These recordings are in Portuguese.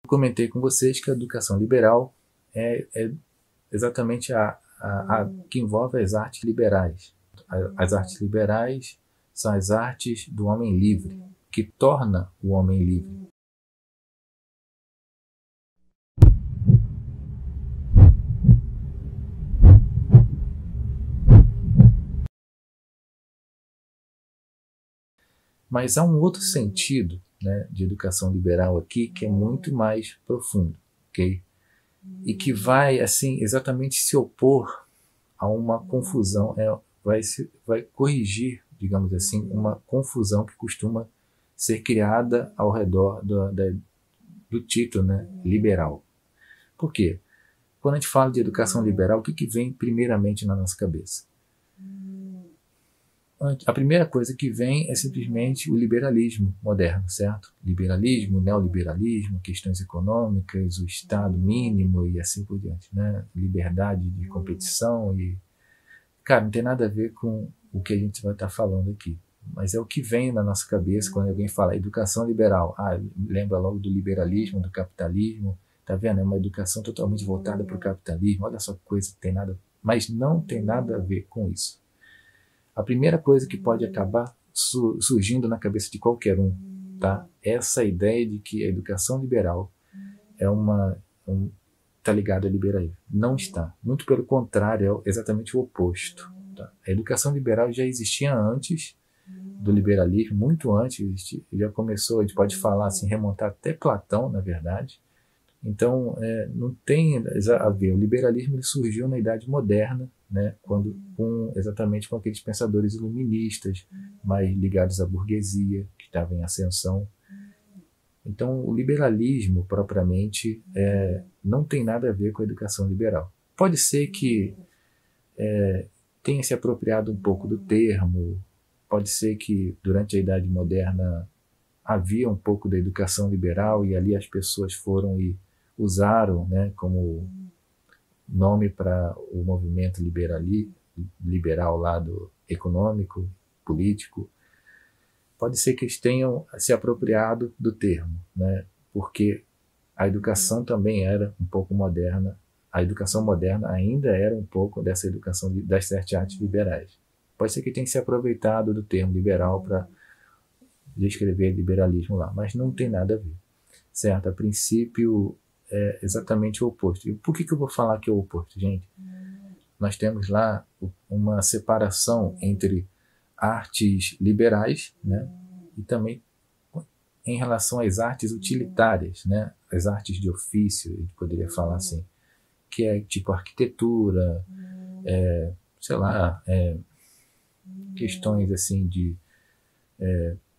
Comentei com vocês que a educação liberal é exatamente a que envolve as artes liberais. As artes liberais são as artes do homem livre, que torna o homem livre. Mas há um outro sentido, né, de educação liberal aqui que é muito mais profundo, ok? E que vai assim exatamente se opor a uma confusão, vai corrigir, digamos assim, uma confusão que costuma ser criada ao redor do título, né, liberal. Por quê? Quando a gente fala de educação liberal, o que vem primeiramente na nossa cabeça? A primeira coisa que vem é simplesmente o liberalismo moderno, certo? Liberalismo, neoliberalismo, questões econômicas, o Estado mínimo e assim por diante, né? Liberdade de competição e... Cara, não tem nada a ver com o que a gente vai estar falando aqui, mas é o que vem na nossa cabeça quando alguém fala educação liberal. Ah, lembra logo do liberalismo, do capitalismo, tá vendo? É uma educação totalmente voltada para o capitalismo, olha só que coisa, tem nada, mas não tem nada a ver com isso. A primeira coisa que pode acabar surgindo na cabeça de qualquer um, tá? Essa ideia de que a educação liberal está ligada ao liberalismo. Não está. Muito pelo contrário, é exatamente o oposto. Tá? A educação liberal já existia antes do liberalismo, muito antes, já começou, a gente pode falar assim, remontar até Platão, na verdade. Então, não tem a ver. O liberalismo ele surgiu na Idade Moderna, né, exatamente com aqueles pensadores iluministas, mais ligados à burguesia, que estava em ascensão. Então, o liberalismo, propriamente, não tem nada a ver com a educação liberal. Pode ser que tenha se apropriado um pouco do termo, pode ser que, durante a Idade Moderna, havia um pouco da educação liberal e ali as pessoas foram e usaram, né, como nome para o movimento liberal lá do econômico, político. Pode ser que eles tenham se apropriado do termo, né, porque a educação também era um pouco moderna, a educação moderna ainda era um pouco dessa educação das 7 artes liberais. Pode ser que tenha se aproveitado do termo liberal para descrever liberalismo lá, mas não tem nada a ver, certo? A princípio é exatamente o oposto. E por que eu vou falar que é o oposto, gente? Nós temos lá uma separação entre artes liberais, né, e também em relação às artes utilitárias, né, as artes de ofício, a gente poderia falar assim, que é tipo arquitetura, sei lá, questões assim de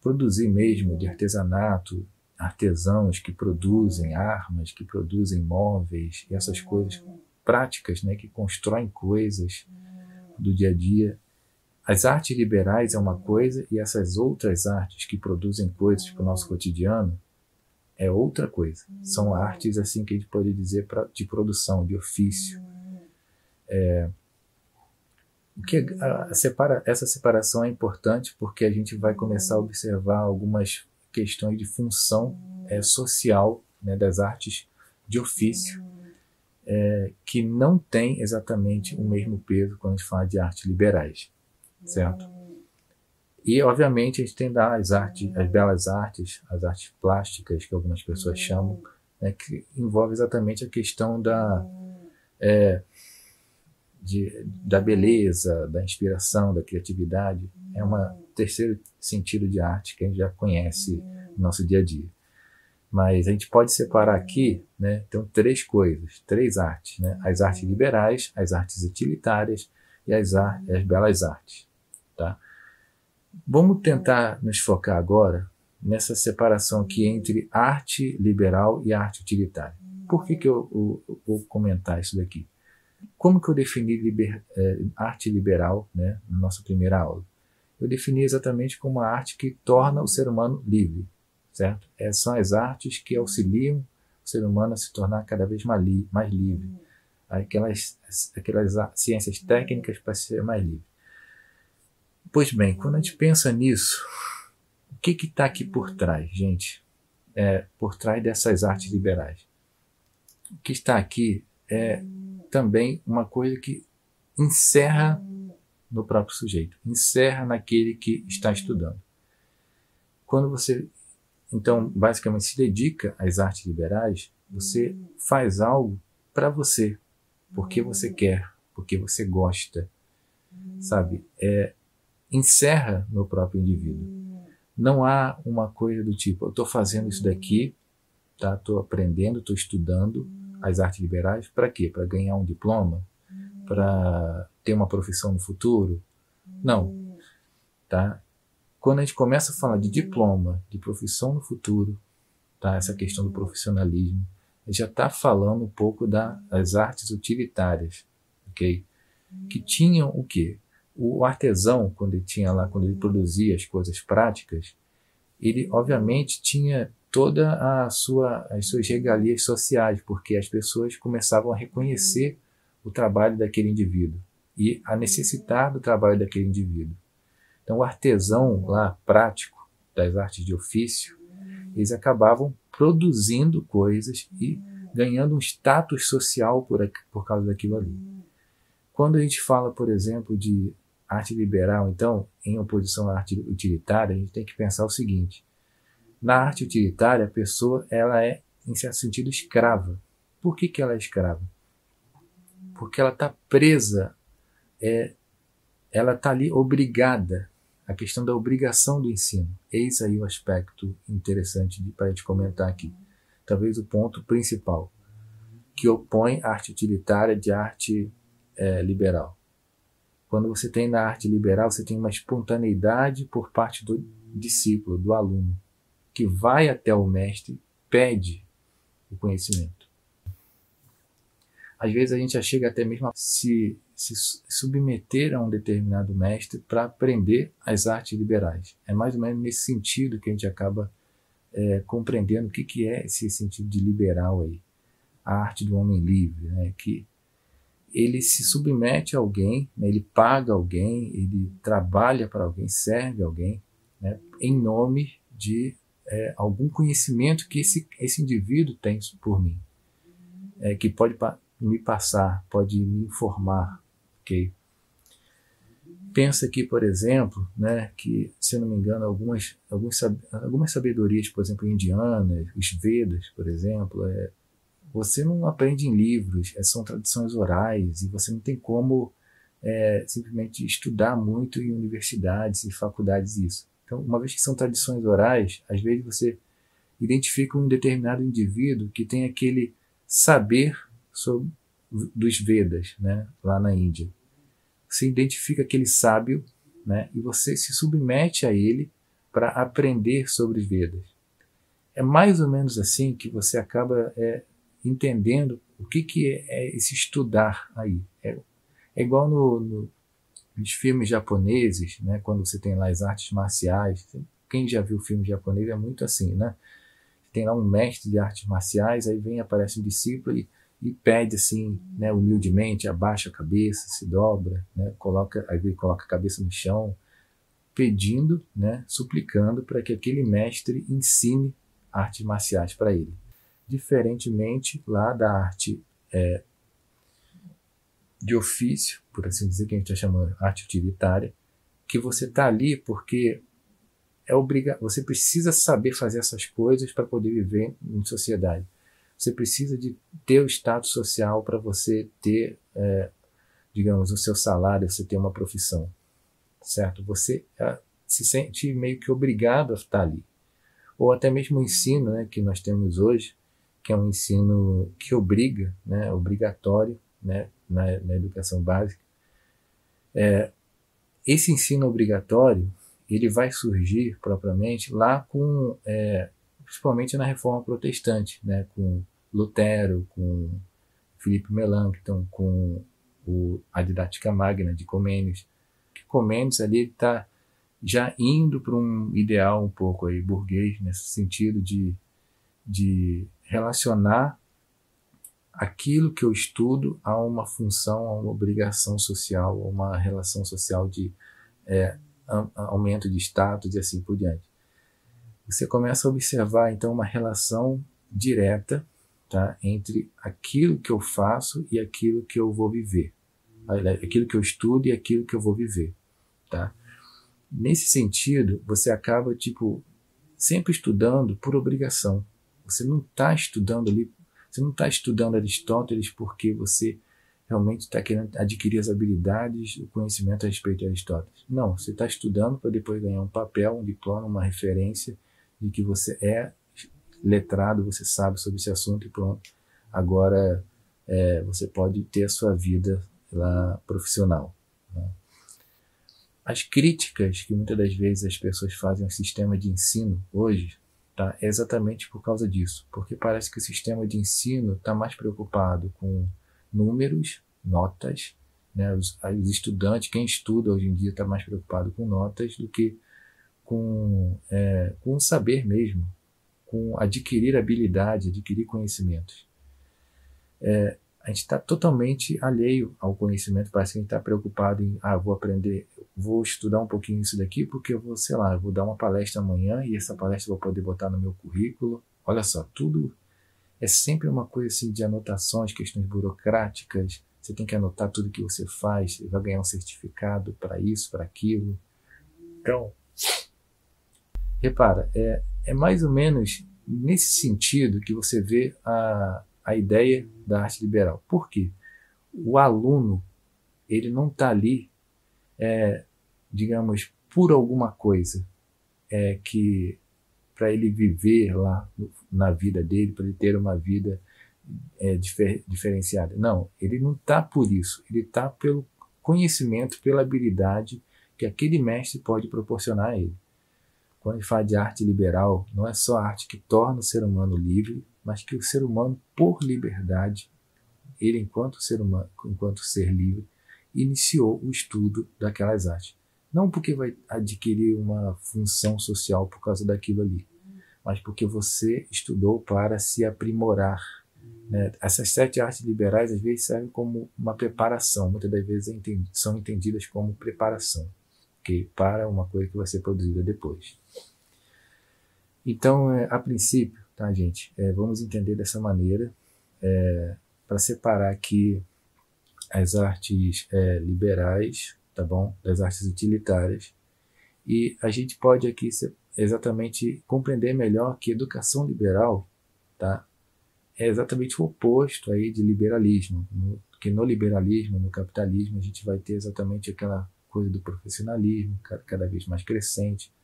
produzir mesmo, de artesanato, artesãos que produzem armas, que produzem móveis, e essas coisas práticas, né, que constroem coisas do dia a dia. As artes liberais é uma coisa e essas outras artes que produzem coisas para o nosso cotidiano é outra coisa. São artes assim que a gente pode dizer de produção, de ofício. Essa separação é importante porque a gente vai começar a observar algumas questões de função social, né, das artes de ofício, que não tem exatamente o mesmo peso quando a gente fala de artes liberais, certo? E, obviamente, a gente tem as belas artes, as artes plásticas, que algumas pessoas chamam, né, que envolve exatamente a questão da beleza, da inspiração, da criatividade. É um terceiro sentido de arte que a gente já conhece no nosso dia a dia. Mas a gente pode separar aqui, né, então, 3 coisas, 3 artes, né? As artes liberais, as artes utilitárias e as belas artes. Tá? Vamos tentar nos focar agora nessa separação aqui entre arte liberal e arte utilitária. Por que eu vou comentar isso daqui? Como que eu defini arte liberal, né, na nossa primeira aula? Eu defini exatamente como uma arte que torna o ser humano livre, certo? São as artes que auxiliam o ser humano a se tornar cada vez mais livre. Aquelas ciências técnicas para ser mais livre. Pois bem, quando a gente pensa nisso, o que está aqui por trás, gente? por trás dessas artes liberais. O que está aqui é também uma coisa que encerra no próprio sujeito, encerra naquele que está estudando. Quando você, então, basicamente se dedica às artes liberais, você faz algo para você, porque você quer, porque você gosta, sabe? Encerra no próprio indivíduo. Não há uma coisa do tipo, eu estou fazendo isso daqui, tá? Estou aprendendo, estou estudando as artes liberais, para quê? Para ganhar um diploma? Para ter uma profissão no futuro? Não, tá? Quando a gente começa a falar de diploma, de profissão no futuro, tá? Essa questão do profissionalismo, a gente já está falando um pouco das artes utilitárias, ok? Que tinham o quê? O artesão, quando ele produzia as coisas práticas, ele obviamente tinha toda as suas regalias sociais, porque as pessoas começavam a reconhecer o trabalho daquele indivíduo e a necessitar do trabalho daquele indivíduo. Então, o artesão lá, prático, das artes de ofício, eles acabavam produzindo coisas e ganhando um status social por causa daquilo ali. Quando a gente fala, por exemplo, de arte liberal, então, em oposição à arte utilitária, a gente tem que pensar o seguinte: na arte utilitária, a pessoa ela é, em certo sentido, escrava. Por que ela é escrava? Porque ela está presa, ela está ali obrigada. A questão da obrigação do ensino. Eis aí o aspecto interessante para a gente comentar aqui. Talvez o ponto principal, que opõe a arte utilitária de arte liberal. Quando você tem na arte liberal, você tem uma espontaneidade por parte do discípulo, do aluno, que vai até o mestre, pede o conhecimento. Às vezes a gente já chega até mesmo a se submeter a um determinado mestre para aprender as artes liberais. É mais ou menos nesse sentido que a gente acaba compreendendo o que é esse sentido de liberal aí. A arte do homem livre, né? Que ele se submete a alguém, né? Ele paga alguém, ele trabalha para alguém, serve alguém, né? Em nome de algum conhecimento que esse indivíduo tem por mim, que pode me passar, pode me informar, ok? Pensa aqui, por exemplo, né, que, se eu não me engano, algumas sabedorias, por exemplo, indianas, os Vedas, por exemplo, você não aprende em livros, são tradições orais, e você não tem como simplesmente estudar muito em universidades e faculdades isso. Então, uma vez que são tradições orais, às vezes você identifica um determinado indivíduo que tem aquele saber dos Vedas, né, lá na Índia. Você identifica aquele sábio, né, e você se submete a ele para aprender sobre os Vedas. É mais ou menos assim que você acaba entendendo o que é esse estudar aí. É igual nos filmes japoneses, né, quando você tem lá as artes marciais. Quem já viu filme japonês é muito assim, né? Tem lá um mestre de artes marciais, aí aparece um discípulo e pede assim, né, humildemente, abaixa a cabeça, se dobra, né, coloca a cabeça no chão, pedindo, né, suplicando para que aquele mestre ensine artes marciais para ele. Diferentemente lá da arte de ofício, por assim dizer, que a gente está chamando arte utilitária, que você está ali porque você precisa saber fazer essas coisas para poder viver em sociedade. Você precisa de ter o status social para você ter, digamos, o seu salário, você ter uma profissão, certo? Você se sente meio que obrigado a estar ali. Ou até mesmo o ensino, né, que nós temos hoje, que é um ensino que obriga, né, obrigatório, né, na educação básica. Esse ensino obrigatório, ele vai surgir propriamente lá principalmente na Reforma Protestante, né, com Lutero, com Filipe Melanchthon, com a Didática Magna de Comênios. Comênios ali está já indo para um ideal um pouco aí burguês, nesse sentido de relacionar aquilo que eu estudo a uma função, a uma obrigação social, a uma relação social de aumento de status e assim por diante. você começa a observar então uma relação direta, tá, entre aquilo que eu faço e aquilo que eu vou viver, aquilo que eu estudo e aquilo que eu vou viver, tá? Nesse sentido, você acaba tipo sempre estudando por obrigação. Você não está estudando ali, você não está estudando Aristóteles porque você realmente está querendo adquirir as habilidades, o conhecimento a respeito de Aristóteles. Não, você está estudando para depois ganhar um papel, um diploma, uma referência de que você é letrado, você sabe sobre esse assunto e pronto. Agora você pode ter a sua vida lá profissional, né? As críticas que muitas das vezes as pessoas fazem ao sistema de ensino hoje, tá, é exatamente por causa disso, porque parece que o sistema de ensino está mais preocupado com números, notas, né? Os estudantes, quem estuda hoje em dia está mais preocupado com notas do que com o saber mesmo, com adquirir habilidade, adquirir conhecimentos. A gente está totalmente alheio ao conhecimento, parece que a gente está preocupado em, vou aprender, vou estudar um pouquinho isso daqui, porque eu vou, sei lá, eu vou dar uma palestra amanhã e essa palestra eu vou poder botar no meu currículo. Olha só, tudo é sempre uma coisa assim de anotações, questões burocráticas, você tem que anotar tudo que você faz, você vai ganhar um certificado para isso, para aquilo. Então, repara, é mais ou menos nesse sentido que você vê a ideia da arte liberal. Por quê? O aluno, ele não está ali, digamos, por alguma coisa que para ele viver lá na vida dele, para ele ter uma vida diferenciada. Não, ele não está por isso. Ele está pelo conhecimento, pela habilidade que aquele mestre pode proporcionar a ele. Quando a gente fala de arte liberal, não é só a arte que torna o ser humano livre, mas que o ser humano, por liberdade, ele enquanto ser humano, enquanto ser livre, iniciou o estudo daquelas artes. Não porque vai adquirir uma função social por causa daquilo ali, mas porque você estudou para se aprimorar, né? Essas 7 artes liberais às vezes servem como uma preparação, muitas das vezes são entendidas como preparação, okay? Para uma coisa que vai ser produzida depois. Então, a princípio, tá, gente, vamos entender dessa maneira, para separar aqui as artes liberais, tá bom, das artes utilitárias, e a gente pode aqui exatamente compreender melhor que educação liberal, tá, é exatamente o oposto aí de liberalismo, que no liberalismo, no capitalismo, a gente vai ter exatamente aquela coisa do profissionalismo cada vez mais crescente.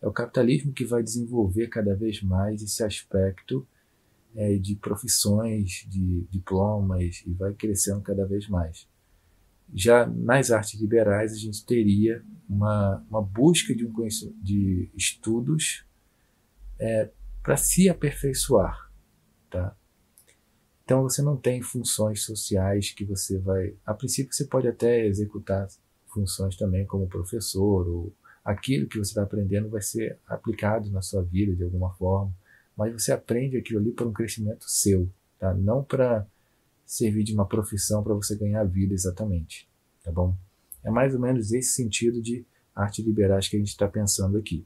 É o capitalismo que vai desenvolver cada vez mais esse aspecto de profissões, de diplomas, e vai crescendo cada vez mais. Já nas artes liberais, a gente teria uma busca de estudos para se aperfeiçoar, tá? Então você não tem funções sociais que você vai... A princípio você pode até executar funções também como professor, ou aquilo que você está aprendendo vai ser aplicado na sua vida de alguma forma, mas você aprende aquilo ali para um crescimento seu, tá? Não para servir de uma profissão para você ganhar vida exatamente, tá bom? É mais ou menos esse sentido de artes liberais que a gente está pensando aqui,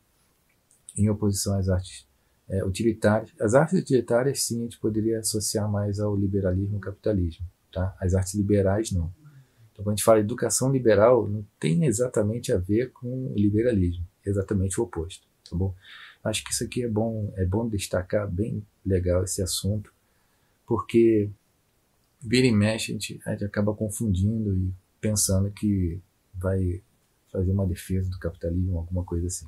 em oposição às artes utilitárias. As artes utilitárias, sim, a gente poderia associar mais ao liberalismo e capitalismo, tá? As artes liberais, não. Então, quando a gente fala de educação liberal, não tem exatamente a ver com o liberalismo, é exatamente o oposto, tá bom? Acho que isso aqui é bom destacar, bem legal esse assunto, porque vira e mexe a gente acaba confundindo e pensando que vai fazer uma defesa do capitalismo, alguma coisa assim.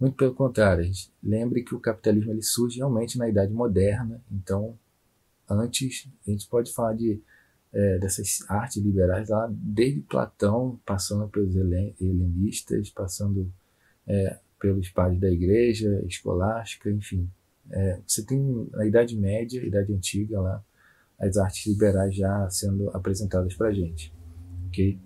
Muito pelo contrário, lembre que o capitalismo ele surge realmente na Idade Moderna, então antes a gente pode falar dessas artes liberais lá desde Platão, passando pelos helenistas, passando pelos padres da igreja, escolástica, enfim. Você tem na Idade Média, Idade Antiga lá, as artes liberais já sendo apresentadas para a gente, ok?